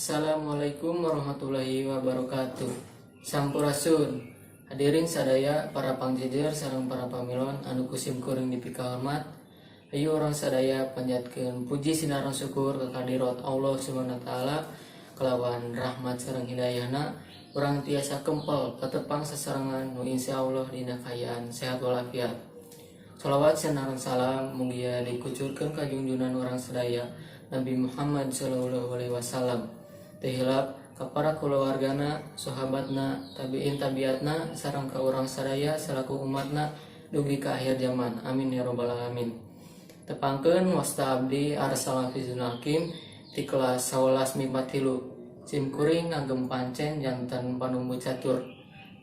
Assalamualaikum warahmatullahi wabarakatuh. Sampurasun. Hadirin sadaya para pangjejer sareng para pamilon anu kusim kuring dipika hormat. Ayo orang sadaya panjatkeun puji sinaran syukur ka kadirat Allah Subhanahu wa taala kelawan rahmat sareng hidayahna urang tiasa kempel katepang sasarengan nu insyaallah dina kayaan sehat walafiat. Shalawat sareng salam mugia dikucurkeun ka junjungan urang sadaya Nabi Muhammad sallallahu alaihi wasallam. Tehilap ka para kulawargana, sahabatna, tabiin tabiatna sareng ka urang sadaya salaku umatna dugi ka akhir zaman. Amin ya rabbal alamin. Tepangkeun wasta abdi Arsalam Fizul Hakim di kelas 11 MIPA 3. Sim kuring ngagem pancen janten panumbu catur.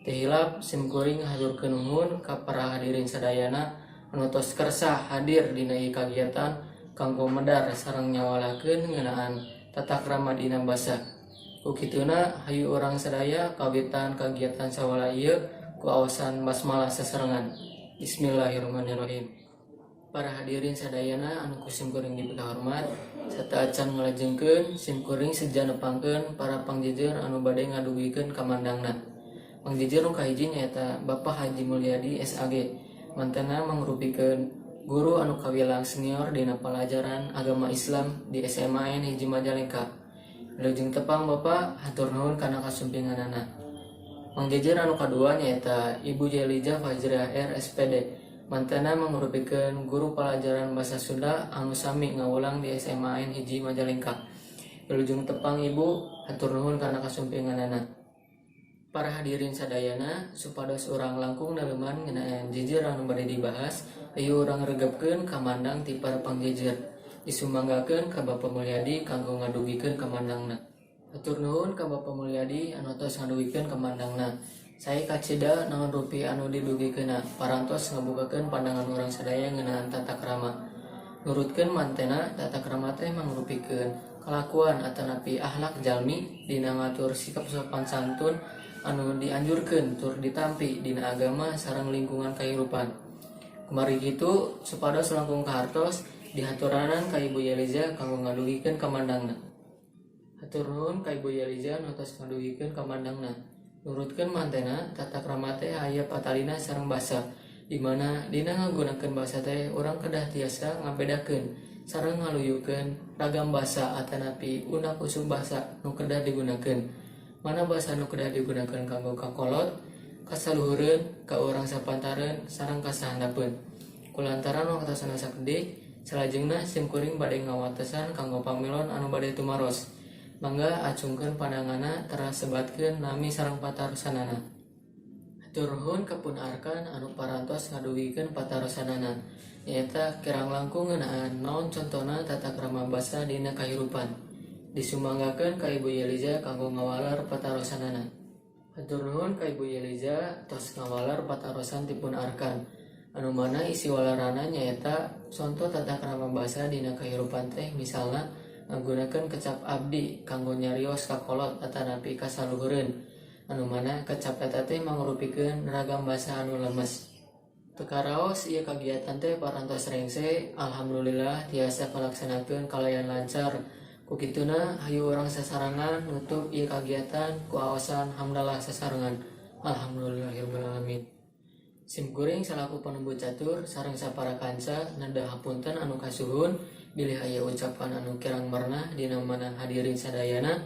Tehilap sim kuring haturkeun nuhun ka para hadirin sadayana anu tos kersa hadir dina ieu kagiatan kanggo medar sareng nyawalakeun ngeunaan tata krama dina basa. Ukituna hayu urang sadaya kawitan kagiatan sawala ieu ku awasan basmalah sasarengan. Bismillahirrahmanirrahim. Para hadirin sadayana anu kusim kuring dipika hormat serta acan ngalajengkeun sim kuring seja nepangkeun para pangjejer anu bade ngadugikeun kamandangna. Pangjejer nu kahiji nyaeta Bapak Haji Mulyadi SAG. Mantena mangrupikeun guru anu kawilang senior dina pelajaran agama Islam di SMAN hiji Majalengka. Lajeng tepang Bapak hatur nuhun kana kasumpinganana. Pangjejer anu kadua nyaeta Ibu Jelija Fajriah R SPD. Mantena mangrupikeun guru pelajaran bahasa Sunda anu sami ngawulang di SMAN hiji Majalengka. Lajeng tepang Ibu hatur nuhun kana kasumpinganana. Para hadirin sadayana supados urang langkung daleman ngeunaan jejer anu bade dibahas, ayo urang regepkeun kamandang ti para pangjejer. Disumanggakeun ka Bapak Mulyadi kanggo ngadugikeun kamandangna. Hatur nuhun ka Bapak Mulyadi anu tos ngadugikeun kamandangna. Saya kacida naon rupi anu didugikeunna, parantos ngabukakeun pandangan urang sadaya ngeunaan tata krama. Nurutkeun mantena tata krama teh mangrupikeun kalakuan atanapi akhlak jalmi dina ngatur sikap sopan santun anu dianjurkeun tur ditampi dina agama sareng lingkungan kahirupan. Kemari kitu supados langkung kahartos dihaturanan ka Ibu Yeliza kanggo ngadugikeun kamandangna. Hatur nuhun ka Ibu Yeliza anu tos ngadugikeun kamandangna. Nurutkeun mantena tata krama teh aya patalina sareng basa, di mana dina ngagunakeun basa teh urang kedah tiasa ngabedakeun sareng ngaluyukeun ragam basa atanapi unak usuk basa nu kedah digunakeun. Mana basa nu kedah digunakeun kanggo kakolot, kasaluhureun, ka urang sapantareun sareng kasahandapeun. Kulantaran waktosna sakeudeuk, salajengna sim kuring bade ngawatesan kanggo pamilon anu bade tumaros. Mangga acungkeun pandanganna tarasebatkeun nami sareng patarosanana. Hatur nuhun kapunarkan anu parantos ngadugikeun patarosanana. Nyaeta kirang langkung ngeunaan naon contona tata krama basa dina kahirupan. Disumanggakeun ka Ibu Yeliza kanggo ngawalar patarosanana. Hatur nuhun ka Ibu Yeliza tos ngawalar patarosan dipun arkan. Anu mana isi walarana nyaeta contoh tata krama basa dina kahirupan teh misalna nggunakeun kecap abdi kanggo nyarios kakolot atanapi kasaluhureun. Anu mana kecap eta teh mangrupikeun ragam basa anu lemes. Tekaraos ieu kagiatan teh parantos rengse, alhamdulillah tiasa kalaksanakeun kalayan lancar. Kukituna hayu urang sasarangan nutup ieu kagiatan ku awasan hamdalah sasarengan. Alhamdulillahirabbil alamin. Sim kuring salaku panumbu catur sareng sapara kanca nanda hapunten anu kasuhun bilih aya ucapan anu kirang marna dina mana hadirin sadayana.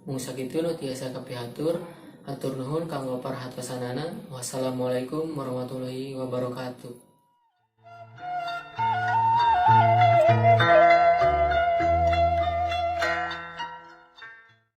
Mung sakitu nu tiasa kapihatur. Hatur nuhun kanggo parahatosanana. Wassalamualaikum warahmatullahi wabarakatuh.